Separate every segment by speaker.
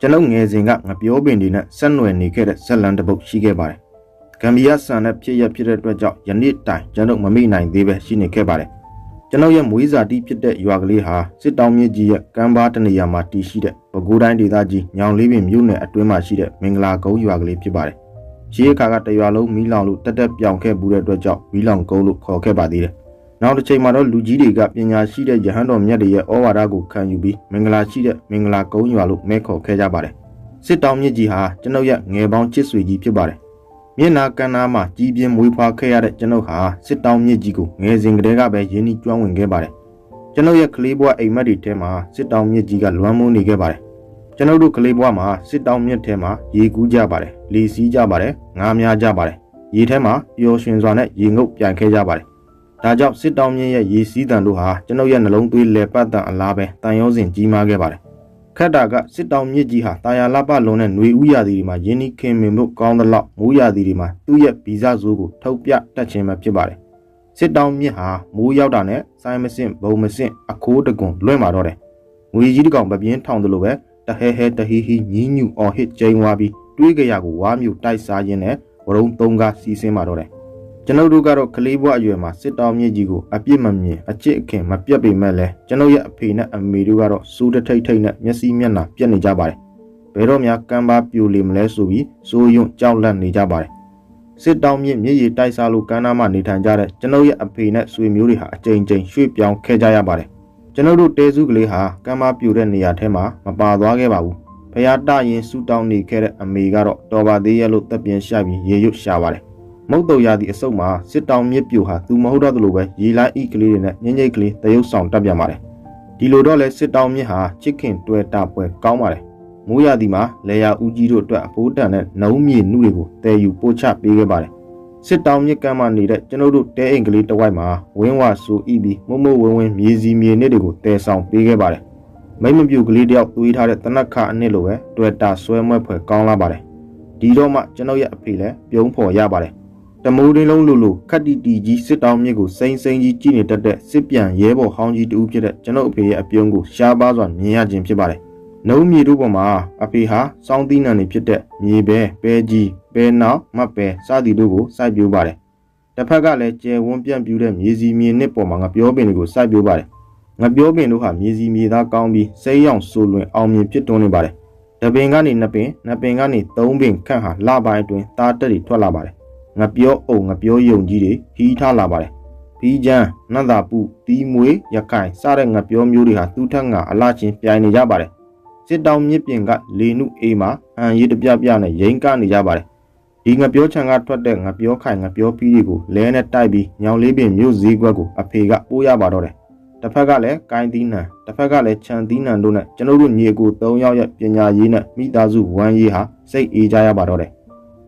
Speaker 1: ကျွန်ုပ်ငယ်စဉ်ကငပြောပင်တွေနဲ့ဆက်နွယ်နေခဲ့တဲ့ဇက်လန်တစ်ပုတ်ရှိခဲ့ပါတယ်ဂမ်ဘီယာဆန်နဲ့ဖြစ်ရဖြစ်တဲ့အတွက်ကြောင့်ယနေ့တိုင်ကျွန်ုပ်မမိနိုင်သေးပဲရှိနေခဲ့ပါတယ်ကျွန်ုပ်ရဲ့မွေးစာတီးဖြစ်တဲ့ရွာကလေးဟာစစ်တောင်းမြစ်ကြီးရဲ့ကမ်းပါးတနေရာမှာတည်ရှိတဲ့ပဲခူးတိုင်းဒေသကြီးညောင်လေးပင်မြို့နယ်အတွင်းမှာရှိတဲ့မင်္ဂလာကုန်းရွာကလေးဖြစ်ပါတယ်ရှိအခါကတရွာလုံးမီးလောင်လို့တက်ပြောင်ခဲ့မှုတဲ့အတွက်ကြောင့်မီးလောင်ကုန်းလို့ခေါ်ခဲ့ပါသေးတယ်နောက်တစ်ချိန်မှာတော့လူကြီးတွေကပညာရှိတဲ့ရဟန်းတော်မြတ်တွေရဲ့ဩဝါဒကိုခံယူပြီးမင်္ဂလာရှိတဲ့မင်္ဂလာကုန်းရွာလို့မဲခေါ်ခဲ့ကြပါတယ်စစ်တောင်းမြစ်ကြီးဟာကျွန်ုပ်ရဲ့ငယ်ပေါင်းချစ်ဆွေကြီးဖြစ်ပါတယ်မျက်နာကန်းနာမှာကြီးပြင်းမွေးဖွားခဲ့ရတဲ့ကျွန်ုပ်ဟာစစ်တောင်းမြစ်ကြီးကိုငယ်စဉ်ကတည်းကပဲရင်းနှီးကျွမ်းဝင်ခဲ့ပါတယ်ကျွန်ုပ်ရဲ့ကလေးဘဝအိမ်မက်တွေထဲမှာစစ်တောင်းမြစ်ကြီးကလွမ်းမိုးနေခဲ့ပါတယ်ကျွန်ုပ်တို့ကလေးဘဝမှာစစ်တောင်းမြစ်ထဲမှာရေကူးကြပါတယ်လေစီးကြပါတယ်ငါးများကြပါတယ်ရေထဲမှာပျော်ရွှင်စွာနဲ့ရေငုပ်ပြန်ခဲ့ကြပါတယ်ဒါကြောင့်စစ်တောင်းမြစ်ရဲ့ရေစီးတန်တို့ဟာကျွန်ုပ်ရဲ့နှလုံးသွေးလေပတ်တန်အလားပဲတန်ရောစဉ်ကြီးမားခဲ့ပါတယ်ခက်တာကစစ်တောင်းမြစ်ကြီးဟာတာယာလပလွန်တဲ့ຫນွေဥရာသီတွေမှာရင်းနှီးခင်မင်မှုကောင်းသလောက်မိုးရာသီတွေမှာသူ့ရဲ့ဗီဇဇိုးကိုထုတ်ပြတတ်ခြင်းပဲဖြစ်ပါတယ်စစ်တောင်းမြစ်ဟာမိုးရောက်တာနဲ့စိုင်းမစင့်ဘုံမစင့်အခိုးတကွန်လွင့်မာတော့တယ်ငွေကြီးတစ်ကောင်ပပြင်းထောင်သလိုပဲတဟဲဟဲတဟီဟီညီးညူအော်ဟစ်ကျိန်ဝါပြီးတွေးကြရကိုဝါမျိုးတိုက်စားရင်းနဲ့ဝရုံသုံးကားစီးဆင်းမာတော့တယ်ကျွန်ုပ်တို့ကတော့ကလေးဘွားအရွယ်မှာစစ်တောင်းမြစ်ကြီးကိုအပြစ်မမြင်အချစ်အခင်မပြတ်ပေမဲ့လည်းကျွန်ုပ်ရဲ့အဖေနဲ့အမေတို့ကတော့စူးတထိတ်ထိတ်နဲ့မျက်စိမျက်နှာပြတ်နေကြပါတယ်ဘယ်တော့မှကမ်းပါပြိုလေမလဲဆိုပြီးစိုးရွံ့ကြောက်လန့်နေကြပါတယ်စစ်တောင်းမြစ်မြစ်ရည်တိုက်စားလို့ကမ်းနားမှာနေထိုင်ကြတဲ့ကျွန်ုပ်ရဲ့အဖေနဲ့ဆွေမျိုးတွေဟာအကြိမ်ကြိမ်ရွှေ့ပြောင်းခဲ့ကြရပါတယ်ကျွန်ုပ်တို့တဲစုကလေးဟာကမ်းပါပြိုတဲ့နေရာထဲမှာမပါသွားခဲ့ပါဘူးဖျားတရင်ဆူတောင်းနေခဲ့တဲ့အမေကတော့တော်ပါသေးရဲ့လို့တပ်ပြင်းရှာပြီးရေရွတ်ရှာပါတယ်မုတ်တော်ရသည့်အစုပ်မှာစစ်တောင်းမြစ်ပြိုဟာသူမဟုတ်တော့သလိုပဲရေလိုင်းဤကလေးတွေနဲ့ညင်ညိတ်ကလေးတရုပ်ဆောင်တက်ပြန်ပါတယ်ဒီလိုတော့လဲစစ်တောင်းမြစ်ဟာချစ်ခင်တွေ့တာပွဲကောင်းပါတယ်မိုးရသည်မှာလေယာဦးကြီးတို့အတွက်အဖိုးတန်တဲ့နှုံးမြေနှုတွေကိုတည်ယူပို့ချပေးခဲ့ပါတယ်စစ်တောင်းမြစ်ကမ်းမှာနေတဲ့ကျွန်ုပ်တို့တဲအိမ်ကလေးတစ်ဝိုက်မှာဝင်းဝါဆူဤပြီးမုံမုံဝင်းဝင်းမြေစီမြေနစ်တွေကိုတည်ဆောင်ပေးခဲ့ပါတယ်မိမပြူကလေးတယောက်သွေးထားတဲ့တနက်ခါအနှစ်လိုပဲတွေ့တာဆွဲမွဲဖွယ်ကောင်းလာပါတယ်ဒီတော့မှကျွန်ုပ်ရဲ့အဖေလည်းပြုံးဖော်ရပါတယ်တမိုးရင်းလုံးလိုခက်တီတီကြီးစစ်တောင်းမြစ်ကိုစိမ့်ကြီးကြည့်နေတတ်တဲ့စစ်ပြန်ရဲဘော်ဟောင်းကြီးတူဖြစ်တဲ့ကျွန်ုပ်အဖေရဲ့အပြုံးကိုရှားပါးစွာမြင်ရခြင်းဖြစ်ပါတယ်။နှုံးမြေတို့ပေါ်မှာအဖေဟာစောင်းသီးနှံတွေဖြစ်တဲ့မြေပဲကြီးပဲနောက်မတ်ပဲစသည်တို့ကိုစိုက်ပျိုးပါတယ်။တစ်ဖက်ကလည်းကျယ်ဝန်းပြန့်ပြူတဲ့မြေစီမြေနစ်ပေါ်မှာငပြောပင်တွေကိုစိုက်ပျိုးပါတယ်။ငပြောပင်တို့ဟာမြေစီမြေသားကောင်းပြီးစိမ်းရောင်ဆိုလွင်အောင်မြင်ဖြစ်တွန်းနေပါတယ်။တပင်ကနေ2ပင်2ပင်ကနေ3ပင်ခန့်ဟာလပိုင်းအတွင်းသားတက်တွေထွက်လာပါတယ်ငပြောအုံငပြောယုံကြီးတွေဟီးထားလာပါတယ်ဖီးချမ်းနတ်သာပူတီးမွေရခိုင်စတဲ့ငပြောမျိုးတွေဟာသူ့ထက်ငါအလားချင်းပြိုင်နေကြပါတယ်စစ်တောင်းမြစ်ပြင်ကလေနုအေးမှာအန်ရီတပြပြနဲ့ရိမ့်ကနေကြပါတယ်ဒီငပြောချံကထွက်တဲ့ငပြောခိုင်ငပြောဖီးတွေကိုလဲနဲ့တိုက်ပြီးညောင်လေးပင်မြို့ဈေးကွက်ကိုအဖေကပိုးရပါတော့တယ်တစ်ဖက်ကလည်းကိုင်းသီးနှံတစ်ဖက်ကလည်းခြံသီးနှံတို့နဲ့ကျွန်တော်တို့ညီအကို3ယောက်ရဲ့ပညာရေးနဲ့မိသားစုဝမ်းရေးဟာစိတ်အေးကြရပါတော့တယ်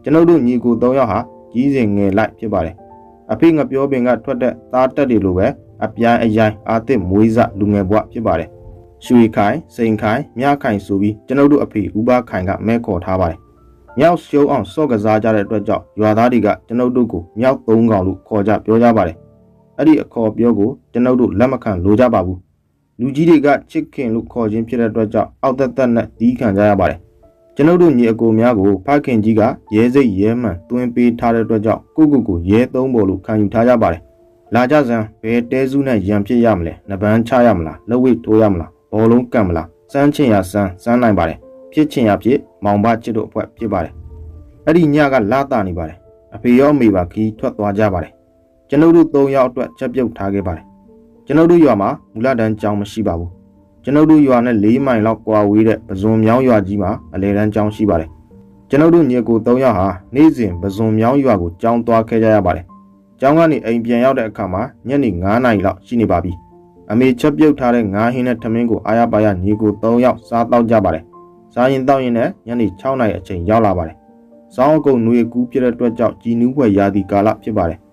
Speaker 1: ကျွန်တော်တို့ညီအကို3ယောက်ဟာကြီးစဉ်ငယ်လိုက်ဖြစ်ပါတယ်အဖေငပြောပင်ကထွက်တဲ့သားတက်တွေလိုပဲအပြိုင်အရိုင်အာသစ်မွေးစလူငယ်ဘဝဖြစ်ပါတယ်ရွှေခိုင်စိန်ခိုင်မြခိုင်ဆိုပြီးကျွန်တော်တို့အဖေဦးပါခိုင်ကမဲခေါ်ထားပါတယ်မြောက်ရှုံးအောင်စော့ကစားကြတဲ့အတွက်ကြောင့်ရွာသားတွေကကျွန်တော်တို့ကိုမြောက်3ကောင်လို့ခေါ်ကြပြောကြပါတယ်အဲ့ဒီအခေါ်ပြောကိုကျွန်တော်တို့လက်မခံလိုကြပါဘူးလူကြီးတွေကချစ်ခင်လို့ခေါ်ခြင်းဖြစ်တဲ့အတွက်ကြောင့်အောက်သက်သက်နဲ့ဒီးခံကြရပါတယ်ကျွန်ုပ်တို့ညီအကိုများကိုဖခင်ကြီးကရဲစိတ်ရဲမှန်တွင်ပေးထားတဲ့အတွက်ကြောင့်ကိုရဲသုံးပေါ်လို့ခံယူထားကြပါတယ်။လာကြစမ်းဘယ်တဲစုနဲ့ရံဖြစ်ရမလဲ။နပန်းချရမလား။လက်ဝိတ်ထိုးရမလား။ဘောလုံးကန့်မလား။စမ်းချင်ရစမ်းနိုင်ပါတယ်။ဖြစ်ချင်ရဖြစ်မောင်ဘချစ်တို့အဖွဲ့ဖြစ်ပါတယ်။အဲ့ဒီညကလာတာနေပါတယ်။အဖေရောအမေပါခီးထွက်သွားကြပါတယ်။ကျွန်ုပ်တို့3ယောက်အတွက်ချက်ပြုတ်ထားခဲ့ပါတယ်။ကျွန်ုပ်တို့ရွာမှာမူလတန်းကျောင်းမရှိပါဘူး။ကျွန်ုပ်တို့ရွာနဲ့4မိုင်လောက်ကွာဝေးတဲ့ပဇွန်မြောင်းရွာကြီးမှာအလဲတန်းကျောင်းရှိပါတယ်။ကျွန်ုပ်တို့ညီကို3ယောက်ဟာနေ့စဉ်ပဇွန်မြောင်းရွာကိုကျောင်းသွားခဲ့ကြရပါတယ်။ကျောင်းကနေအိမ်ပြန်ရောက်တဲ့အခါမှာညနေ9နာရီလောက်ရှိနေပါပြီ။အမေချက်ပြုတ်ထားတဲ့ငါးဟင်းနဲ့ထမင်းကိုအားရပါရညီကို3ယောက်စားတော့ကြပါတယ်။စားရင်တောက်ရင်နဲ့ညနေ6နာရီအချိန်ရောက်လာပါတယ်။စောင်းအကုံຫນွေကူးပြတဲ့အတွက်ကြောင့်ကြည်နူးဖွယ်ရာသီကာလဖြစ်ပါတယ်။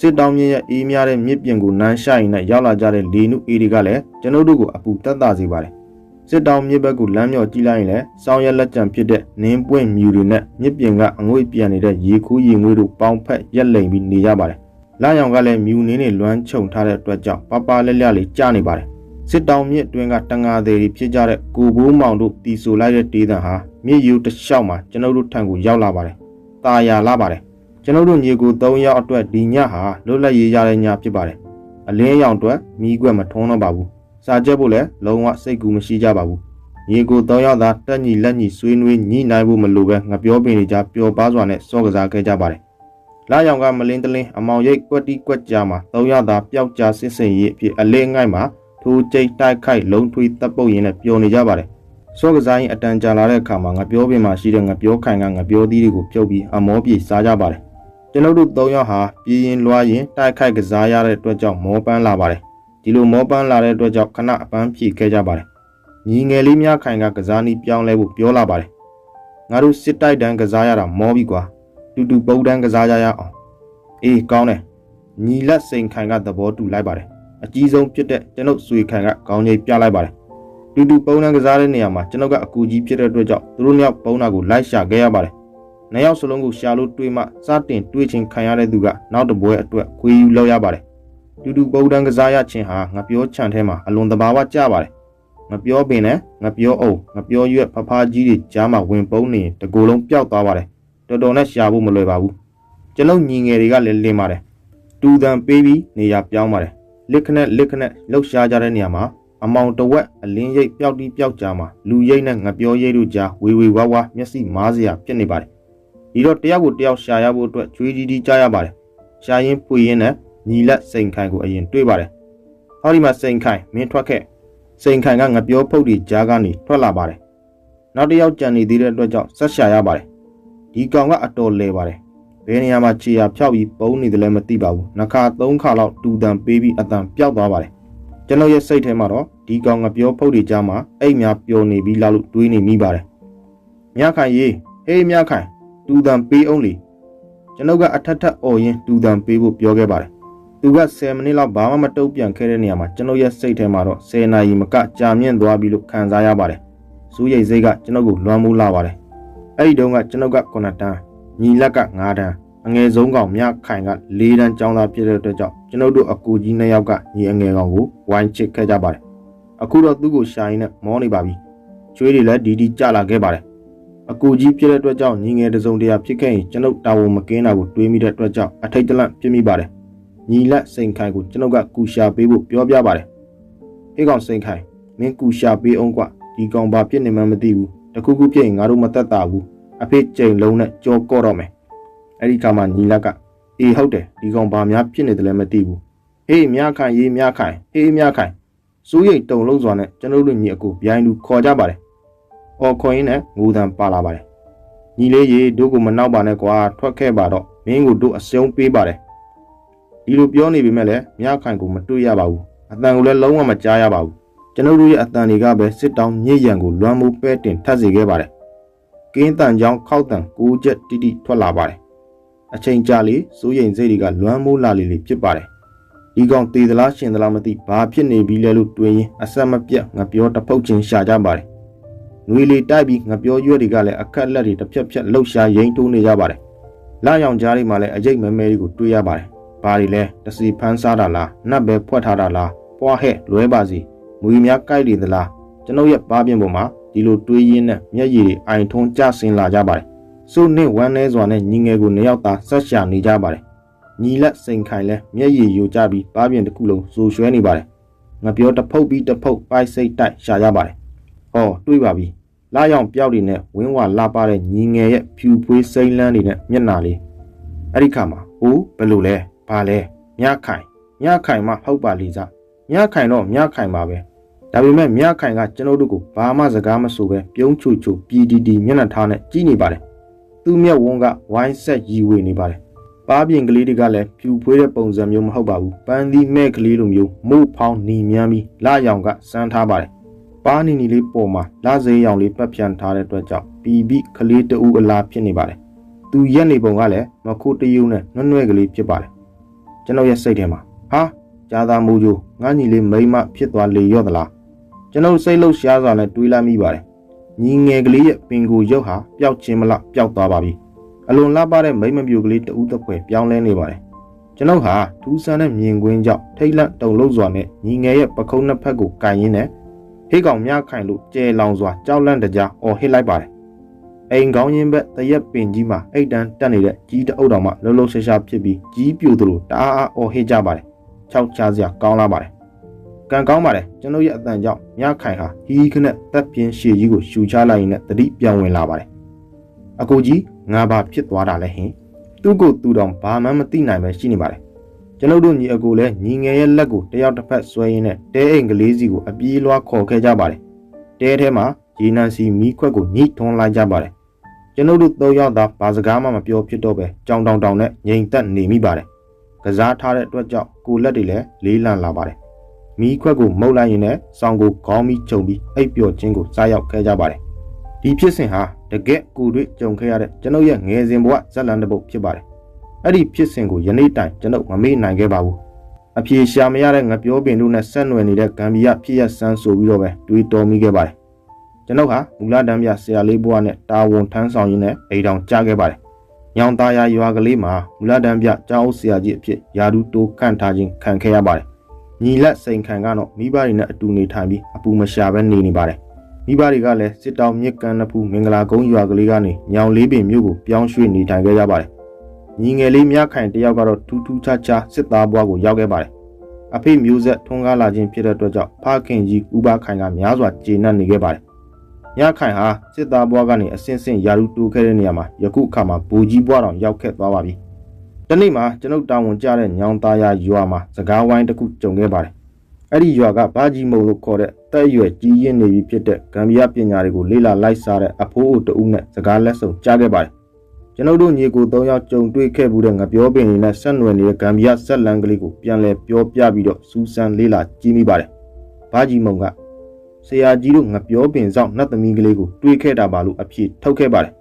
Speaker 1: စစ်တောင်းမြစ်ရဲ့အေးများတဲ့မြစ်ပြင်ကိုနမ်းရှိုင်နဲ့ရောက်လာကြတဲ့လေနုအေးတွေကလည်းကျွန်ုပ်တို့ကိုအပူတက်တာစေပါတယ်စစ်တောင်းမြစ်ဘက်ကိုလမ်းမြော်ကြည့်လိုက်ရင်လည်းစောင်းရက်လက်ကျန်ဖြစ်တဲ့နင်းပွင့်မြူတွေနဲ့မြစ်ပြင်ကအငွေ့ပြန်နေတဲ့ရေခူးရေငွေ့တို့ပေါင်းဖက်ရက်လိမ်ပြီးနေရပါတယ်လာရောင်ကလည်းမြူနင်းတွေလွမ်းခြုံထားတဲ့အတွက်ကြောင့်ပပလက်လက်လေးကျနေပါတယ်စ စစ်တောင်မြစ်တွင်ကတငါသေးဖြစ်ကြတဲ့ကိုဘိုးမောင်တို့တီဆိုလိုက်တဲ့တေးသံဟာမြစ်ယူတစ်လျှောက်မှာကျွန်ုပ်တို့ထံကိုရောက်လာပါတယ်။ตาရလာပါတယ်။ကျွန်ုပ်တို့ညီကို3ယောက်အတွက်ဒီညဟာလွတ်လပ်ရေးရတဲ့ညဖြစ်ပါတယ်။အလင်းရောင်အတွက်မိခွက်မထုံးတော့ပါဘူး။စာချက်ဖို့လည်းလုံးဝစိတ်ကူမရှိကြပါဘူး။ညီကို3ယောက်သာတက်ညီလက်ညီဆွေးနွေးညှိနှိုင်းဖို့မလိုပဲငပြောပင်တွေကြားပျော်ပါးစွာနဲ့စောကစားခဲ့ကြပါတယ်။လာရောင်ကမလင်းတလင်းအမောင်ရိပ်ကွက်တီကွက်ကြားမှာ3ယောက်သာပျောက်ကြားစစ်စင်ရေးအဖြစ်အလေးငိုက်မှာထိုးကျိတ်တိုက်ခိုက်လုံးထွေးတပ်ပုတ်ရင်းနဲ့ပျော်နေကြပါတယ်။စောကစားရင်အတန်ကြာလာတဲ့အခါမှာငပြောပင်မှာရှိတဲ့ငပြောခိုင်ကငပြောသီးတွေကိုပြုတ်ပြီးအမောပြေစားကြပါတယ်။ကျွန်ုပ်တို့3ယောက်ဟာပြည်ရင်လွှားရင်တိုက်ခိုက်ကစားရတဲ့အတွက်ကြောင့်မောပန်းလာပါတယ်။ဒီလိုမောပန်းလာတဲ့အတွက်ကြောင့်ခဏအပန်းဖြေခဲ့ကြပါတယ်။ညီငယ်လေးများခိုင်ကကစားနည်းပြောင်းလဲဖို့ပြောလာပါတယ်။ငါတို့စစ်တိုက်တန်းကစားရတာမောပြီကွာ။တူပုတ်တန်းကစားကြရအောင်။အေးကောင်းတယ်။ညီလက်စိန်ခိုင်ကသဘောတူလိုက်ပါတယ်။အကြီးဆုံးဖြစ်တဲ့ကျွန်ုပ်ဆွေခိုင်ကခေါင်းကြီးပြလိုက်ပါတယ်။တူပုံနှံကစားတဲ့နေရာမှာကျွန်ုပ်ကအကူကြီးဖြစ်တဲ့အတွက်ကြောင့်သူတို့နှစ်ယောက်ပုံနာကိုလိုက်ရှာခဲ့ရပါတယ်။နှစ်ယောက်စလုံးကိုရှာလို့တွေးမှစတင်တွေးချင်းခံရတဲ့သူကနောက်တစ်ပွဲအတွက်ခွေးယူလောက်ရပါတယ်။တူပုံနှံကစားရခြင်းဟာငပြောချန်ထဲမှာအလွန်တဘာဝကျပါတယ်။ငပြောပင်နဲ့ငပြောအုံငပြောရွက်ဖဖားကြီးတွေကြားမှာဝင်ပုံနေတကူလုံးပျောက်သွားပါတယ်။တော်တော်နဲ့ရှာဖို့မလွယ်ပါဘူး။ကျွန်ုပ်ညီငယ်တွေကလည်းလင်းပါတယ်။တူတန်ပေးပြီးနေရာပြောင်းပါတယ်။လက်ခနဲ့လှုပ်ရှားကြတဲ့နေရာမှာအမောင်တဝက်အလင်းရိပ်ပျောက်တီးပျောက်ကြားမှာလူရိပ်နဲ့ငပြောရိပ်တို့ကြားဝေဝါးမျက်စိမားစရာဖြစ်နေပါတယ်။ဒီတော့တယောက်ကိုတယောက်ရှာရဖို့အတွက်ကျွေးကြီးကြားရပါတယ်။ရှာရင်းပွေရင်းနဲ့ညီလက်စိန်ခိုင်ကိုအရင်တွေးပါတယ်။ဟောဒီမှာစိန်ခိုင်မင်းထွက်ခဲ့။စိန်ခိုင်ကငပြောဖုတ်တီကြားကနေထွက်လာပါတယ်။နောက်တယောက်ကြံနေသေးတဲ့အတွက်ကြောင့်ဆက်ရှာရပါတယ်။ဒီကောင်ကအတော်လဲပါတယ်။ဘယ်နေရာမှာခြေရာဖြောက်ပြီးပုံနေတယ်လည်းမသိပါဘူး။နှခါ3ခါလောက်တူတန်ပေးပြီးအတန်ပျောက်သွားပါတယ်။ကျွန်တော်ရဲ့စိတ်ထဲမှာတော့ဒီကောင်ငပြောဖုတ်တွေကြားမှာအိတ်များပျော်နေပြီးလားလို့တွေးနေမိပါတယ်။မြခိုင်ရေဟေးမြခိုင်တူတန်ပေးအောင်လေကျွန်တော်ကအထက်အော်ရင်တူတန်ပေးဖို့ပြောခဲ့ပါတယ်။သူက10မိနစ်လောက်ဘာမှမတုံ့ပြန်ခဲ့တဲ့နေရာမှာကျွန်တော်ရဲ့စိတ်ထဲမှာတော့10နာရီမကကြာမြင့်သွားပြီလို့ခံစားရပါတယ်။စူးရိတ်စိတ်ကကျွန်တော်ကိုလွှမ်းမိုးလာပါတယ်။အဲ့ဒီတုန်းကကျွန်တော်က9တန်းညီလက်က9တန်းအငယ်ဆုံးကောင်မြခိုင်က4တန်းကျောင်းသားဖြစ်တဲ့အတွက်ကြောင့်ကျွန်တော်တို့အကူကြီး2ယောက်ကညီအငယ်ကောင်ကိုဝိုင်းချစ်ခဲ့ကြပါတယ်။အခုတော့သူ့ကိုရှာရင်းနဲ့မောနေပါပြီ။ချွေးတွေလည်းဒီကျလာခဲ့ပါတယ်။အကူကြီးဖြစ်တဲ့အတွက်ကြောင့်ညီငယ်တစုံတရာဖြစ်ခဲ့ရင်ကျွန်ုပ်တာဝန်မကင်းတာကိုတွေးမိတဲ့အတွက်ကြောင့်အထိတ်တလန့်ဖြစ်မိပါတယ်။ညီလက်စိန်ခိုင်ကိုကျွန်ုပ်ကကူရှာပေးဖို့ပြောပြပါတယ်။ဟေးကောင်စိန်ခိုင်မင်းကူရှာပေးအောင်ကွဒီကောင်ဘာဖြစ်နေမှမသိဘူး။တခုခုဖြစ်ရင်ငါတို့မသက်သာဘူး။အဖေကျိန်လုံးနဲ့ကြောကော့တော့မယ်။အဲ့ဒီခါမှာညီလက်ကအေးဟုတ်တယ်ဒီကောင်ဘာများဖြစ်နေတယ်လဲမသိဘူး။ဟေးမြခိုင်ရေးမြခိုင်ဟေးမြခိုင်စိုးရိမ်တုံလုံးစွာနဲ့ကျွန်တော်တို့ညီအကိုဗျိုင်းလူခေါ်ကြပါတယ်။အော်ခေါ်ရင်းနဲ့ငိုတံပါလာပါတယ်။ညီလေးရေတို့ကိုမနှောက်ပါနဲ့ကွာထွက်ခဲ့ပါတော့မင်းကိုတို့အစုံပေးပါတယ်။ဒီလိုပြောနေပေမဲ့လည်းမြခိုင်ကိုမတွေ့ရပါဘူး။အတန်ကိုလည်းလုံးဝမကြားရပါဘူး။ကျွန်တော်တို့ရဲ့အတန်တွေကပဲစစ်တောင်းညစ်ရံကိုလွှမ်းမိုးပဲတင်ထပ်စေခဲ့ပါတယ်။ကင်းတန်ကြောင်ခောက်တန်6ချက်တိထွက်လာပါတယ်။အချိန်ကြာလေစိုးရိမ်စိတ်တွေကလွှမ်းမိုးလာလေဖြစ်ပါတယ်။ဒီကောင်တေသလားရှင်သလားမသိဘာဖြစ်နေပြီလဲလို့တွေးရင်အဆက်မပြတ်ငပြောတဖုတ်ချင်းရှာကြပါတယ်။ငွေလီတိုက်ပြီးငပြောရွက်တွေကလည်းအခက်လက်တွေတစ်ဖြက်ဖြက်လှုပ်ရှားရိမ့်ထိုးနေကြပါတယ်။လာရောင်ကြားတွေမှာလည်းအရိပ်မဲမဲတွေကိုတွေးရပါတယ်။ဘာတွေလဲတစီဖန်းစားတာလားနတ်ပဲဖွက်ထားတာလားပွားဟဲ့လွဲပါစီမွေများကြိုက်နေသလားကျွန်ုပ်ရဲ့ဘားပြင်ပေါ်မှာဒီလိုတွေးရင်းနဲ့မျက်ရည်တွေအိုင်ထုံးကျဆင်းလာကြပါတယ်။စိုးနဲ့ဝမ်းနေစွာနဲ့ညီငယ်ကိုနှစ်ယောက်သာဆက်ရှာနေကြပါတယ်။ညီလက်စိန်ခိုင်လဲမျက်ရည်ယိုကျပြီးဘားပြင်တစ်ခုလုံးစူရွှဲနေပါတယ်။ငပြောတဖုတ်ပြီးတဖုတ်ပိုက်စိတ်တိုက်ရှာကြပါတယ်။ဟောတွေးပါပြီ။လာရောင်ပြောက်တွေနဲ့ဝင်းဝါလာပါတဲ့ညီငယ်ရဲ့ဖြူဖွေးစိမ့်လန်းတွေနဲ့မျက်နာလေးအဲ့ဒီခါမှာဟိုဘယ်လိုလဲဘာလဲမြခိုင်မှဟုတ်ပါလိမ့်စားမြခိုင်တော့မြခိုင်ပါပဲဒါပေမဲ့မြခိုင်ကကျွန်တော်တို့ကိုဘာမှစကားမဆိုပဲပြုံးချူပြည်တီမျက်နှာထားနဲ့ကြည့်နေပါတယ်သူ့မျက်ဝန်းကဝိုင်းဆက်ရီဝေနေပါတယ်ပါးပြင်ကလေးတွေကလည်းဖြူဖွေးတဲ့ပုံစံမျိုးမဟုတ်ပါဘူးပန်းသီးမဲ့ကလေးလိုမျိုးမို့ဖောင်းနီမြန်းပြီးလာရောင်ကစမ်းထားပါတယ်ပါးနီလေးပေါ်မှာလာစေးရောင်လေးပတ်ပြန်ထားတဲ့အတွက်ကြောင့်ပီပိကလေးတူအလားဖြစ်နေပါတယ်သူရက်နေပုံကလည်းမခိုးတရုံနဲ့နွဲ့ကလေးဖြစ်ပါတယ်ကျွန်တော်ရဲ့စိတ်ထဲမှာဟာကြာသာမူဂျိုငါညီလေးမိမဖြစ်သွားလေရော့သလားကျွန်တော်စိတ်လှုပ်ရှားစွာနဲ့တွေးလိုက်မိပါတယ်ညီငယ်ကလေးရဲ့ပင်ကိုရုပ်ဟာပျောက်ခြင်းမလားပျောက်သွားပါပြီအလွန်လှပတဲ့မိမပြူကလေးတူတပွဲပြောင်းလဲနေပါတယ်ကျ ကျွန်ုပ်ဟာထူးဆန်းတဲ့မြင်ကွင်းကြောင့်ထိတ်လန့်တုန်လှုပ်စွာနဲ့ညီငယ်ရဲ့ပခုံးနှစ်ဖက်ကိုကန်ရင်းနဲ့ဟေးကောင်မြခိုင်လို့ကျဲလောင်စွာကြောက်လန့်တကြားအော်ဟစ်လိုက်ပါတယ်အိမ်ကောင်းရင်ဘက်တရက်ပင်ကြီးမှာအိတ်တန်းတက်နေတဲ့ကြီးတအုပ်တော်မှလှုပ်လှုပ်ရှားရှားဖြစ်ပြီးကြီးပြိုသလိုတအားအားအော်ဟစ်ကြပါတယ်ခြောက်ချစရာကောင်းလာပါတယ်ကံကောင်းပါတယ်ကျွန်ုပ်ရဲ့အတန်ကြောင့်မြခိုင်ဟာဟီးခနဲ့တပ်ပြင်းရှည်ကြီးကိုရှူချလိုက်ရင်းနဲ့တတိပြောင်းဝင်လာပါတယ်အကိုကြီးငါဘာဖြစ်သွားတာလဲဟင်သူ့ကိုသူ့တော်ဘာမှမသိနိုင်ပဲရှိနေပါတယ်ကျွန်ုပ်တို့ညီအကိုလည်းညီငယ်ရဲ့လက်ကိုတယောက်တစ်ဖက်ဆွဲရင်းနဲ့တဲအိမ်ကလေးစီကိုအပြေးလွှားခေါ်ခဲ့ကြပါတယ်တဲထဲမှာရေနံစီမီးခွက်ကိုညှိထွန်းလိုက်ကြပါတယ်ကျွန်ုပ်တို့သုံးယောက်သာဘာစကားမှမပြောဖြစ်တော့ပဲကြောင်တောင်တောင်နဲ့ငြိမ်သက်နေမိပါတယ်ကစားထားတဲ့အတွက်ကြောင့်ကိုလက်တွေလည်းလေးလံလာပါတယ်မီးခွက်ကိုမှုတ်လိုက်ရင်လည်းစောင်းကိုခေါင်းပြီးခြုံပြီးအိပ်ပျော်ခြင်းကိုစားရောက်ခဲ့ကြပါတယ်ဒီဖြစ်စဉ်ဟာတကယ့်ကိုတွေ့ကြုံခဲ့ရတဲ့ကျွန်ုပ်ရဲ့ငယ်စဉ်ဘဝဇက်လန်တစ်ပုဒ်ဖြစ်ပါတယ်အဲ့ဒီဖြစ်စဉ်ကိုယနေ့တိုင်ကျွန်ုပ်မမေ့နိုင်ခဲ့ပါဘူးအပြေရှာမရတဲ့ငပြောပင်တို့နဲ့ဆက်နွယ်နေတဲ့ဂမ်ဘီယာဖြစ်ရဆန်းဆိုပြီးတော့ပဲတွေးတော်မိခဲ့ပါတယ်ကျွန်ုပ်ဟာမူလတန်းပြဆရာလေးဘဝနဲ့တာဝန်ထမ်းဆောင်ရင်းနဲ့အိမ်တောင်ကြားခဲ့ပါတယ်ညောင်သားရရွာကလေးမှာမူလတန်းပြကျောင်းအုပ်ဆရာကြီးအဖြစ်ယာဒူတိုးခန့်ထားခြင်းခံခဲ့ရပါတယ်ညီလက်စိန်ခံကတော့မိဘတွေနဲ့အတူနေထိုင်ပြီးအပူမရှာပဲနေပါတယ်မိဘတွေကလည်းစစ်တောင်မြစ်ကမ်းနှစ်ဖူးမင်္ဂလာကုန်းရွာကလေးကနေညောင်လေးပင်မြို့ကိုပြောင်းရွှေ့နေထိုင်ခဲ့ကြပါတယ်ညီငယ်လေးမြခိုင်တယောက်ကတော့ထူးထူးခြားခြားစစ်သားဘွားကိုရောက်ခဲ့ပါတယ်အဖေမျိုးဆက်ထွန်းကားလာခြင်းဖြစ်တဲ့အတွက်ကြောင့်ဖခင်ကြီးဦးဘခိုင်ကများစွာကျေနပ်နေခဲ့ပါတယ်မြခိုင်ဟာစစ်သားဘွားကနေအစင်းစင်းယာရုတိုးခဲ့တဲ့နေရာမှာယခုအခါမှာဘူကြီးဘွားတော်ရောက်ခဲ့သွားပါပြီတနေ့မှာကျွန်ုပ်တာဝန်ကျတဲ့ညောင်သားရရွာမှာစကားဝိုင်းတစ်ခုကြုံခဲ့ပါတယ်အဲ့ဒီရွာကဘာကြီးမုံလို့ခေါ်တဲ့တက်ရွယ်ကြီးရင်းနေပြီဖြစ်တဲ့ဂမ်ဘီယာပညာတွေကိုလေ့လာလိုက်စားတဲ့အဖိုးအိုတဦးနဲ့စကားလက်ဆောင်ကြားခဲ့ပါတယ်ကျွန်ုပ်တို့ညီကို၃ယောက်ကြုံတွေ့ခဲ့မှုတဲ့ငပြောပင်တွေနဲ့ဆက်နွယ်နေတဲ့ဂမ်ဘီယာဆက်လန်ကလေးကိုပြန်လည်ပြောပြပြီးတော့စူးစမ်းလေ့လာကြည့်မိပါတယ်ဘာကြီးမုံကဆရာကြီးတို့ငပြောပင်ဆောင်နတ်သမီးကလေးကိုတွေးခဲ့တာပါလို့အဖြေထုတ်ခဲ့ပါတယ်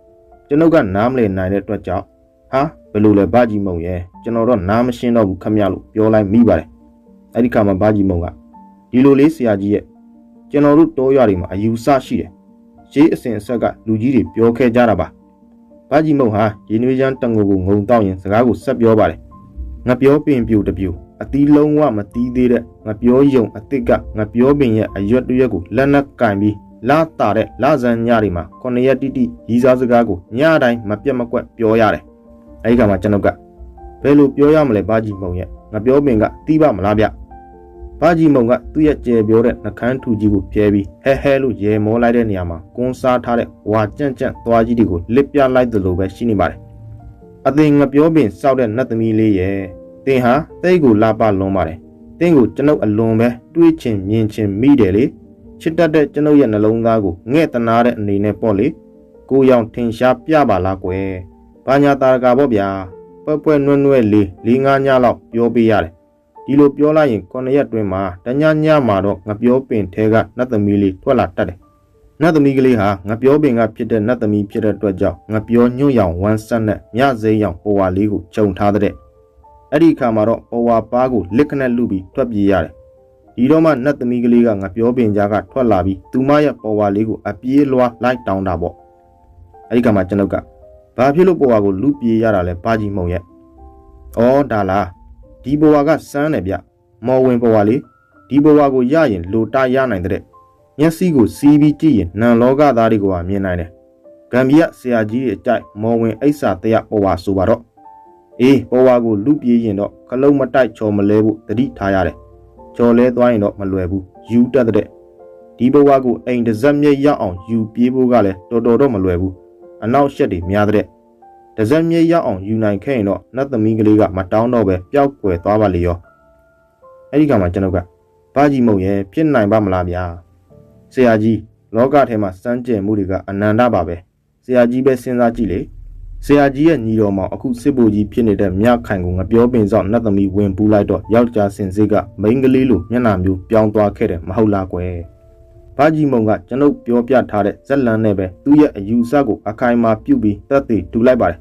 Speaker 1: ကျွန်ုပ်ကနားမလည်နိုင်တဲ့အတွက်ကြောင့်ဟာဘယ်လိုလဲဘာကြီးမုံရဲ့ကျွန်တော်တော့နားမရှင်းတော့ဘူးခမရလို့ပြောလိုက်မိပါတယ်အဲ့ဒီခါမှာဘာကြီးမုံကဒီလိုလေးဆရာကြီးရဲ့ကျွန်တော်တို့တောရွာတွေမှာအယူဆရှိတယ်ရေးအစဉ်အဆက်ကလူကြီးတွေပြောခဲ့ကြတာပါဘာကြီးမုံဟာရေနွေးချမ်းတငိုကိုငုံတောက်ရင်စကားကိုဆက်ပြောပါတယ်ငပြောပင်ပြူတပြူအသီးလုံးဝမသီးသေးတဲ့ငပြောယုံအစ်စ်ကငပြောပင်ရဲ့အရွက်တရွက်ကိုလက်နက်ကင်ပြီးလာတာတဲ့လဆန်းညတွေမှာ9ရက်တိတိရီးစားစကားကိုညတိုင်းမပြတ်မကွက်ပြောရတယ်အဲဒီကမှကျွန်တော်ကဘယ်လိုပြောရမလဲဘာကြီးမုံရဲ့ငပြောပင်ကတီးပါမလားဗျဘာကြီးမုံကသူ့ရဲ့ကြဲပြောတဲ့နှကန်းထူကြီးကိုပြဲပြီးဟဲလို့ရေမောလိုက်တဲ့နေရာမှာကွန်းစားထားတဲ့ဝါကြန့်သွားကြီးတွေကိုလစ်ပြလိုက်သလိုပဲရှိနေပါတယ်အသိငပြောပင်စောက်တဲ့နတ်သမီးလေးရဲ့တင်ဟာတိတ်ကိုလာပလွန်ပါတယ်တင်ကိုကျွန်ုပ်အလွန်ပဲတွေးချင်မြင်ချင်မိတယ်လေချစ်တတ်တဲ့ကျွန်ုပ်ရဲ့နှလုံးသားကိုငဲ့တနာတဲ့အနေနဲ့ပေါ့လေကိုရောင်ထင်ရှားပြပါလားကွယ်ဘာညာတာကာပေါ့ဗျာပွဲနွဲ့လေး4-5ညလောက်ပြောပေးရတယ်ဒီလိုပြောလိုက်ရင်9ရက်တွင်မှာတညညမှာတော့ငပြောပင်ထဲကနတ်သမီးလေးထွက်လာတတ်တယ်နတ်သမီးကလေးဟာငပြောပင်ကဖြစ်တဲ့နတ်သမီးဖြစ်တဲ့အတွက်ကြောင့်ငပြောညွန့်ရောင်ဝမ်းဆက်နဲ့မြစိမ်းရောင်ပေါ်ဝါလေးကိုခြုံထားတဲ့အဲ့ဒီအခါမှာတော့ပေါ်ဝါပါးကိုလစ်ခနဲ့လူပြီးထွက်ပြေးရတယ်ဒီတော့မှနတ်သမီးကလေးကငပြောပင်ကြားကထွက်လာပြီးသူမရဲ့ပေါ်ဝါလေးကိုအပြေးလွှားလိုက်တောင်းတာပေါ့အဲ့ဒီကမှကျွန်ုပ်ကဘာဖြစ်လို့ပေါ်ဝါကိုလူပြေးရတာလဲဘာကြီးမုံရဲ့ဩဒါလားဒီဘဝကစမ်းတယ်ဗျမော်ဝင်ဘဝလေးဒီဘဝကိုရရင်လိုတရနိုင်တဲ့မျက်စိကိုစီးပြီးကြည့်ရင်နံလောကသားတွေကိုမြင်နိုင်တယ်ဂမ်ဘီယာဆရာကြီးရဲ့အကြိုက်မော်ဝင်အိဆာတရဘဝဆိုပါတော့အေးဘဝကိုလူပြေးရင်တော့ခလုံးမတိုက်ချော်မလဲဖို့တတိထားရတယ်ချော်လဲသွားရင်တော့မလွယ်ဘူးယူတတ်တဲ့ဒီဘဝကိုအိမ်တစ်စက်မြက်ရောက်အောင်ယူပြေးဖို့ကလည်းတော်တော့မလွယ်ဘူးအနောက်ရှက်တွေများတဲ့တစက်မြေရောက်အောင်ယူနိုင်ခဲ့ရင်တော့နတ်သမီးကလေးကမတောင်းတော့ပဲပျောက်ကွယ်သွားပါလေရောအဲ့ဒီကမှကျွန်တော်ကဘာကြီးမုံရဲ့ဖြစ်နိုင်ပါမလားဗျာဆရာကြီးလောကထဲမှာစမ်းကြယ်မှုတွေကအနန္တပါပဲဆရာကြီးပဲစဉ်းစားကြည့်လေဆရာကြီးရဲ့ညီတော်မောင်အခုစစ်ဘိုလ်ကြီးဖြစ်နေတဲ့မြခိုင်ကိုငပြောပင်ဆောင်နတ်သမီးဝင်ပူးလိုက်တော့ယောက်ျားစင်စစ်ကမိန်းကလေးလိုမျက်နှာမျိုးပြောင်းသွားခဲ့တယ်မဟုတ်လားကွယ်ဘာကြီးမုံကကျွန်ုပ်ပြောပြထားတဲ့ဇက်လန်နဲ့ပဲသူ့ရဲ့အယူဆကိုအခိုင်အမာပြုတ်ပြီးတက်တည်တူလိုက်ပါတယ်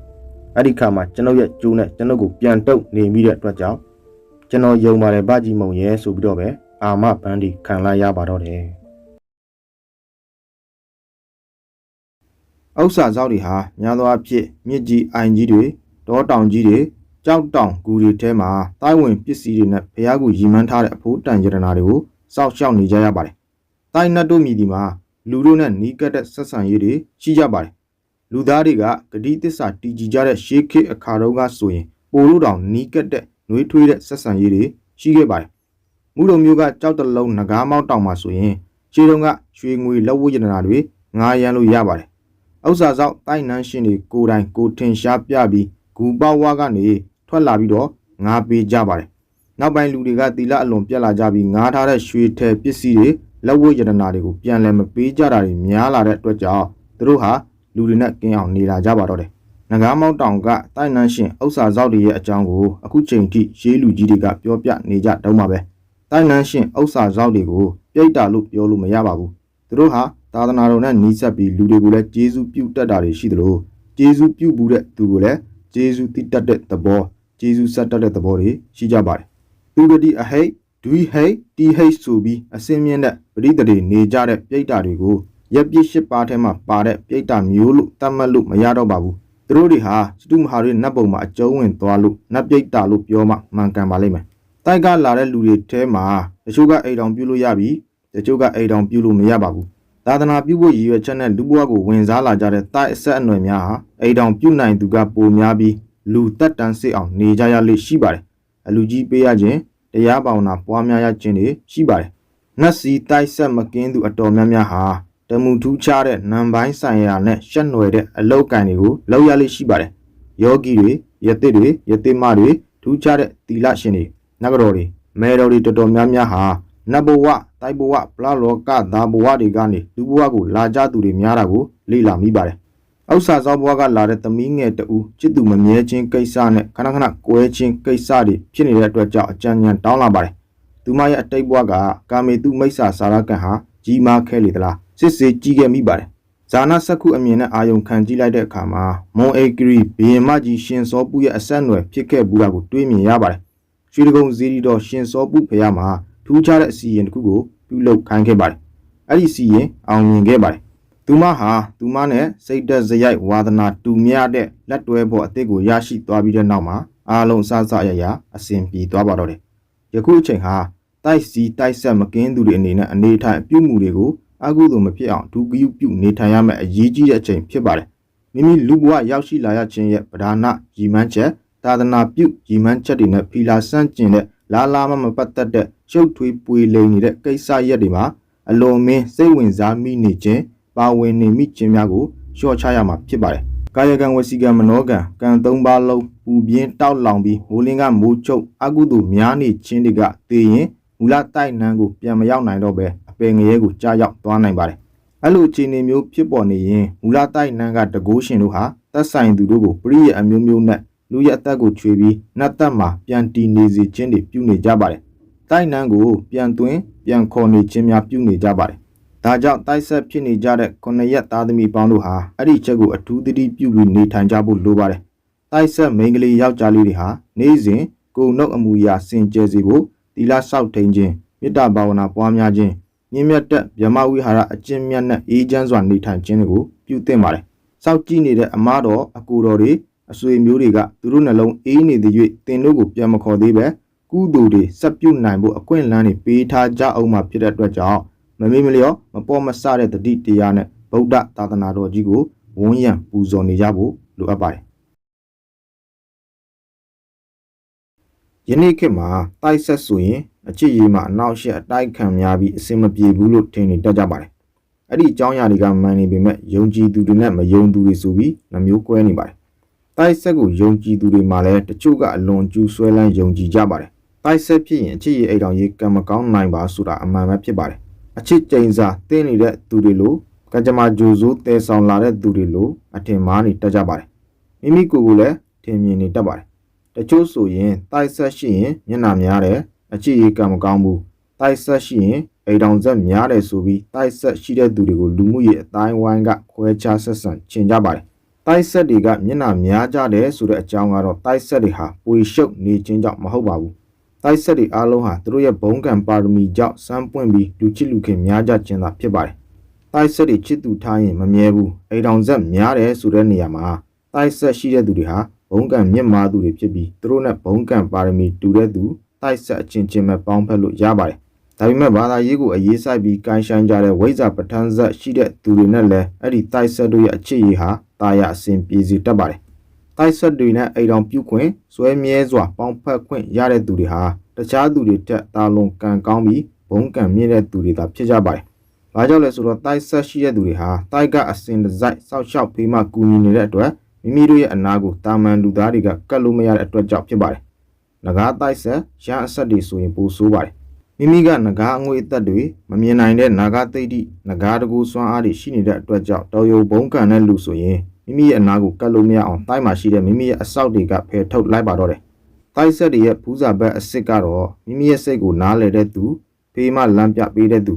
Speaker 1: အဲ့ဒီခါမှာကျွန်ုပ်ရဲ့ကျိုးနဲ့ကျွန်ုပ်ကိုပြန်တုပ်နေမိတဲ့အတွက်ကြောင့်ကျွန်တော်ယုံပါတယ်ဘာကြီးမုံရဲ့ဆိုပြီးတော့ပဲအာမပန်းဒီခံလိုက်ရပါတော့တယ်ဥစ္စာစောက်တွေဟာများသောအားဖြင့်မြစ်ကြီးအိုင်ကြီးတွေတောတောင်ကြီးတွေကြ ကြောက်တောင်ဂူတွေထဲမှာတိုင်းဝင်ပစ္စည်းတွေနဲ့ဖျားကူရီမန်းထားတဲ့အဖိုးတန်ရတနာတွေကိုစောက်ရှောက်နေကြရပါတယ်။တိုင်းနတ်တို့မြည်ဒီမှာလူတို့နဲ့နီးကပ်တဲ့ဆက်ဆံရေးတွေရှိကြပါတယ်။လူသားတွေကဂတိသစ္စာတည်ကြည်ကြတဲ့ရှေးခေတ်အခါတုန်းကဆိုရင်ပိုလို့တောင်နီးကပ်တဲ့နှွေးထွေးတဲ့ဆက်ဆံရေးတွေရှိခဲ့ပါတယ်။မူတော်မျိုးကကြောက်တလုံးငကားမောက်တောင်မှာဆိုရင်ခြေတုံးကရွှေငွေလက်ဝတ်ရတနာတွေငားရမ်းလို့ရပါတယ်။ဥစ္စာဆောင်တိုင်းနန်းရှင်တွေကိုယ်တိုင်ကိုထင်ရှားပြပြီးဂူပေါဝါကနေထွက်လာပြီးတော့ငားပေးကြပါတယ်။နောက်ပိုင်းလူတွေကတီလာအလွန်ပြက်လာကြပြီးငားထားတဲ့ရွှေထည်ပစ္စည်းတွေလက်ဝတ်ရတနာတွေကိုပြန်လည်မပေးကြတာတွေများလာတဲ့အတွက်ကြောင့်သူတို့ဟာလူတွေနဲ့ကင်းအောင်နေလာကြပါတော့တယ်။ငကားမောက်တောင်ကတိုင်းနန်းရှင်ဥစ္စာဆောင်တွေရဲ့အကြောင်းကိုအခုချိန်ထိရေးလူကြီးတွေကပြောပြနေကြတုံးပါပဲ။တိုင်းနန်းရှင်ဥစ္စာဆောင်တွေကိုပြိတ္တာလို့ပြောလို့မရပါဘူး။သူတို့ဟာသာသနာတော်နဲ့နီးစပ်ပြီးလူတွေကိုလည်းကျေးဇူးပြုတတ်တာတွေရှိသလိုကျေးဇူးပြုဘူးတဲ့သူကိုလည်းကျေးဇူးတိတတ်တဲ့သဘောကျေးဇူးဆက်တတ်တဲ့သဘောတွေရှိကြပါတယ်။သူဂတိအဟိတ်ဒွိဟိတ်တီဟိတ်ဆိုပြီးအစင်းမြင့်တဲ့ပရိသတ်တွေနေကြတဲ့ပြိတ္တာတွေကိုရက်ပြည့်၈ပါးထဲမှာပါတဲ့ပြိတ္တာမျိုးလို့သတ်မှတ်လို့မရတော့ပါဘူး။သူတို့တွေဟာစတုမဟာတွေနတ်ပုံမှာအကျုံးဝင်သွားလို့နတ်ပြိတ္တာလို့ပြောမှမှန်ကန်ပါလိမ့်မယ်။တိုက်ကလာတဲ့လူတွေထဲမှာတချို့ကအိမ်တော်ပြုလို့ရပြီးတချို့ကအိမ်တော်ပြုလို့မရပါဘူး။သာသနာပြုဖို့ရည်ရွယ်ချက်နဲ့လူဘဝကိုဝင်စားလာကြတဲ့တိုက်အဆက်အနွယ်များဟာအိမ်တော်ပြုနိုင်သူကပိုများပြီးလူတက်တန်းစစ်အောင်နေကြရလိမ့်ရှိပါတယ်။အလူကြီးပေးရခြင်းတရားပေါနာပွားများရခြင်းတွေရှိပါတယ်။နတ်စီတိုက်ဆက်မကင်းသူအတော်များများဟာတမှုထူးခြားတဲ့နံပိုင်းဆိုင်ရာနဲ့ရှက်နွယ်တဲ့အလောက်ကန်တွေကိုလောက်ရလိမ့်ရှိပါတယ်။ယောဂီတွေယသိတွေယသိမတွေထူးခြားတဲ့သီလရှင်တွေနဂတော်တွေမဲတော်တွေတော်တော်များများဟာနတ်ဘဝတိုက်ဘဝပလလောကသာဘဝတွေကနေလူဘဝကိုလာကြသူတွေများတာကိုလေ့လာမိပါတယ်။ဥစ္စာစောဘဝကလာတဲ့သမီးငယ်တူချစ်သူမမြဲခြင်းကိစ္စနဲ့ခဏခဏကွဲခြင်းကိစ္စတွေဖြစ်နေတဲ့အတွက်ကြောင့်အကြံဉာဏ်တောင်းလာပါတယ်။သူမရဲ့အတိတ်ဘဝကကာမေတုမိစ္ဆာစာရကံဟာကြီးမားခဲလေသလားစစ်စေးကြီးခဲ့မိပါတယ်။ဇာနာစက္ခုအမြင်နဲ့အာယုံခံကြည့်လိုက်တဲ့အခါမှာမွန်အေဂရီဘီယင်မကြီးရှင်စောပုရဲ့အဆက်အနွယ်ဖြစ်ခဲ့ဘူးတာကိုတွေးမြင်ရပါတယ်။ရွှေဒဂုံဇီရီတော်ရှင်စောပုဖရာမှာထူးခြားတဲ့အစီရင်တစ်ခုကိုပြုလုပ်ခိုင်းခဲ့ပါတယ်။အဲ့ဒီစီရင်အောင်မြင်ခဲ့ပါတယ်။သူမဟာသူမနဲ့စိတ်သက်စရိုက်ဝါသနာတူမြတဲ့လက်တွဲဖို့အသစ်ကိုရရှိသွားပြီးတဲ့နောက်မှာအားလုံးစစရရအစဉ်ပြေသွားပါတော့တယ်။ယခုအချိန်ဟာတိုက်စီတိုက်ဆက်မကင်းသူတွေအနေနဲ့အနေထိုင်အပြုမှုတွေကိုအကုသို့မဖြစ်အောင်ဒုက္ခပြုနေထိုင်ရမယ့်အရေးကြီးတဲ့အချိန်ဖြစ်ပါတယ်။မိမိလူဘဝရောက်ရှိလာရခြင်းရဲ့ပဓာနရည်မှန်းချက်သာသနာပြုရည်မှန်းချက်တွေနဲ့ဖီလာဆန့်ကျင်တဲ့လာလာမပတ်သက်တဲ့ရှုပ်ထွေးပွေလိမ်နေတဲ့ကိစ္စရက်တွေမှာအလွန်မင်းစိတ်ဝင်စားမိနေခြင်းပါဝင်နေမိခြင်းများကိုလျှော့ချရမှာဖြစ်ပါတယ်။ကာယကံဝစီကံမနောကံကံ၃ပါးလုံးပူပြင်းတောက်လောင်ပြီးမိုးလင်းကမိုးချုပ်အကုသို့များနေခြင်းတွေကသိရင်မူလတိုက်နှန်းကိုပြန်မရောက်နိုင်တော့ပဲအပင်ငရဲကိုကြားရောက်သွားနိုင်ပါတယ်။အဲ့လိုအခြေအနေမျိုးဖြစ်ပေါ်နေရင်မူလတိုက်နှန်းကတကိုးရှင်တို့ဟာသက်ဆိုင်သူတို့ကိုပရိယအမျိုးမျိုးနဲ့လူရအသက်ကိုချွေပြီးနတ်သက်မှာပြန်တီနေစေခြင်းတွေပြုနေကြပါတယ်။တိုက်နှန်းကိုပြန်သွင်းပြန်ခေါ်နေခြင်းများပြုနေကြပါတယ်။ဒါကြောင့်တိုက်ဆက်ဖြစ်နေကြတဲ့9ရက်သားသမီးပေါင်းတို့ဟာအဲ့ဒီချက်ကိုအထူးသတိပြုပြီးနေထိုင်ကြဖို့လိုပါတယ်။တိုက်ဆက်မိန်းကလေးယောက်ျားလေးတွေဟာနေ့စဉ်ကိုယ်နှုတ်အမူအရာစင်ကြယ်စေဖို့သီလဆောက်ထိန်ခြင်းမေတ္တာဘာဝနာပွားများခြင်းမြင့်မြတ်တဲ့ဗြဟ္မဝိဟာရအကျင့်မြတ်နဲ့အေးချမ်းစွာနေထိုင်ခြင်းကိုပြုသင့်ပါတယ်။စောက်ကြည့်နေတဲ့အမားတော်အကူတော်တွေအဆွေမျိုးတွေကသူတို့နှလုံးအေးနေသည်၍တင်တို့ကိုပြန်မခေါ်သေးပဲကုသိုလ်တွေဆက်ပြုနိုင်ဖို့အခွင့်အလမ်းတွေပေးထားကြအောင်မှဖြစ်တဲ့အတွက်ကြောင့်မမေ့မလျော့မပေါ်မဆတဲ့တတိတရားနဲ့ဗုဒ္ဓသာသနာတော်ကြီးကိုဝန်းရံပူဇော်နေကြဖို့လိုအပ်ပါတယ်။ယနေ့ခေတ်မှာတိုက်ဆက်ဆိုရင်အချစ်ရည်မှာအနောက်ရှက်အတိုက်ခံများပြီးအစင်မပြေဘူးလို့ထင်နေတတ်ကြပါတယ်။အဲ့ဒီအကြောင်းအရာတွေကမှန်နေပေမဲ့ယုံကြည်သူတွေနဲ့မယုံသူတွေဆိုပြီးနှမျိုးကွဲနေပါတယ်။တိုက်ဆက်ကိုယုံကြည်သူတွေမှာလည်းတချို့ကအလွန်ကျူးဆွဲလန်းယုံကြည်ကြပါတယ်။တိုက်ဆက်ဖြစ်ရင်အချစ်ရည်အိမ်တော်ရေးကံမကောင်းနိုင်ပါဆိုတာအမှန်ပဲဖြစ်ပါတယ်။အချစ်ကြိမ်စာတင်းနေတဲ့သူတွေလိုကကြမ္မာဂျိုဆိုးတဲဆောင်လာတဲ့သူတွေလိုအထင်မှားနေတတ်ကြပါတယ်။မိမိကိုယ်ကိုလည်းထင်မြင်နေတတ်ပါတယ်။တချို့ဆိုရင်တိုက်ဆက်ရှိရင်မျက်နှာများတယ်အချစ်ရည်ကံမကောင်းဘူးတိုက်ဆက်ရှိရင်အိမ်တော်ဆက်များတယ်ဆိုပြီးတိုက်ဆက်ရှိတဲ့သူတွေကိုလူမှုရေးအတိုင်းဝိုင်းကခွဲခြားဆက်ဆံချင်ကြပါတယ်တိုက်ဆက်တွေကမျက်နှာများကြတယ်ဆိုတဲ့အကြောင်းကတော့တိုက်ဆက်တွေဟာပွေရှုပ်နေခြင်းကြောင့်မဟုတ်ပါဘူးတိုက်ဆက်တွေအားလုံးဟာသူတို့ရဲ့ဘုံကံပါရမီကြောင့်စမ်းပွင့်ပြီးလူချစ်လူခင်များကြခြင်းသာဖြစ်ပါတယ်တိုက်ဆက်တွေချစ်သူထားရင်မမြဲဘူးအိမ်တော်ဆက်များတယ်ဆိုတဲ့နေရာမှာတိုက်ဆက်ရှိတဲ့သူတွေဟာ ဘုံကံမြင့်မားသူတွေဖြစ်ပြီးသူတို့နဲ့ဘုံကံပါရမီတူတဲ့သူတိုက်ဆက်အချင်းချင်းပဲပေါင်းဖက်လို့ရပါတယ်ဒါပေမဲ့ဘာသာရေးကိုအရေးဆိုင်ပြီးကိုင်းဆိုင်ကြတဲ့ဝိဇ္ဇာပဋ္ဌာန်းဆက်ရှိတဲ့သူတွေနဲ့လည်းအဲ့ဒီတိုက်ဆက်တို့ရဲ့အခြေရည်ဟာတာယာအစဉ်ပြေစီတတ်ပါတယ်တိုက်ဆက်တွေနဲ့အိမ်တော်ပြုခွင့်စွဲမြဲစွာပေါင်းဖက်ခွင့်ရတဲ့သူတွေဟာတခြားသူတွေတက်တာလွန်ကံကောင်းပြီးဘုံကံမြင့်တဲ့သူတွေသာဖြစ်ကြပါတယ်။ဘာကြောင့်လဲဆိုတော့တိုက်ဆက်ရှိတဲ့သူတွေဟာတိုက်ကအစဉ်တစိုက်စောက်ရှောက်ဖေးမှကူညီနေတဲ့အတွက်မိမိတို့ရဲ့အနာကိုတာမန်လူသားတွေကကတ်လို့မရတဲ့အတွက်ကြောင့်ဖြစ်ပါတယ်။ငကားတိုက်ဆက်ရန်အဆက်တွေဆိုရင်ပိုဆိုးပါတယ်။မိမိကငကားအငွေအသက်တွေမမြင်နိုင်တဲ့နာဂသိတိငကားတကူစွမ်းအားတွေရှိနေတဲ့အတွက်ကြောင့်တော်ရုံဘုံကံတဲ့လူဆိုရင်မိမိရဲ့အနာကိုကတ်လို့မရအောင်တိုက်မှာရှိတဲ့မိမိရဲ့အဆောက်တွေကဖယ်ထုတ်လိုက်ပါတော့တယ်။တိုက်ဆက်တွေရဲ့ဖူးစာဘက်အစ်စ်ကတော့မိမိရဲ့စိတ်ကိုနားလည်တဲ့သူဖေးမှလမ်းပြပေးတဲ့သူ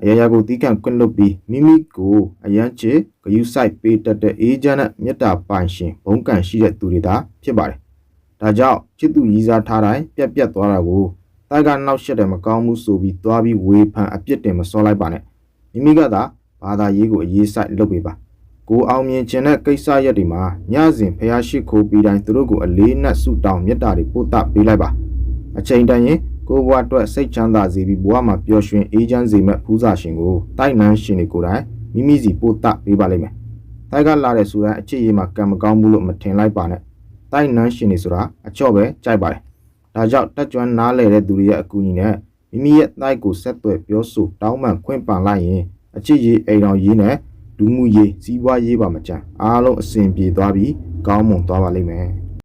Speaker 1: အရာရာကိုတီးခန့်ခွင့်လွတ်ပြီးမိမိကိုအရန်ချေဂယုဆိုင်ပေးတတ်တဲ့အေဂျင့်နဲ့မေတ္တာပိုင်ရှင်ဘုံကံရှိတဲ့သူတွေသာဖြစ်ပါတယ်။ဒါကြောင့်ချစ်သူရည်စားထားတိုင်းပြတ်သွားတာကိုတိုက်ကနောက်ရှက်တယ်မကောင်းမှုဆိုပြီးသွားပြီးဝေဖန်အပြစ်တင်မစောလိုက်ပါနဲ့။မိမိကသာဘာသာရေးကိုအရေးဆိုင်လုပ်ပေးပါ။ကိုအောင်မြင်ခြင်းတဲ့ကိစ္စရက်တွေမှာညစဉ်ဖျားရှိခိုးပြီးတိုင်းသူတို့ကိုအလေးနက်ဆုတောင်းမေတ္တာတွေပို့သပေးလိုက်ပါ။အချိန်တန်ရင်ကိုဘွားအတွက်စိတ်ချမ်းသာစေပြီးဘဝမှာပျော်ရွှင်အေးချမ်းစေမဲ့ဖူးစာရှင်ကိုတိုက်နှန်းရှင်တွေကိုယ်တိုင်မိမိစီပို့တပေးပါလိမ့်မယ်။တိုက်ကလာတဲ့ဆိုတဲ့အချစ်ရေးမှာကံမကောင်းဘူးလို့မထင်လိုက်ပါနဲ့။တိုက်နှန်းရှင်တွေဆိုတာအချော့ပဲကြိုက်ပါတယ်။ဒါကြောင့်တက်ကြွနားလဲတဲ့သူတွေရဲ့အကူအညီနဲ့မိမိရဲ့တိုက်ကိုဆက်သွယ်ပြောဆိုတောင်းပန်ခွင့်ပန်လိုက်ရင်အချစ်ရေးအိမ်တော်ရေးနဲ့လူမှုရေးစီးပွားရေးပါမချမ်းအားလုံးအစဉ်ပြေသွားပြီးကောင်းမွန်သွားပါလိမ့်မယ်။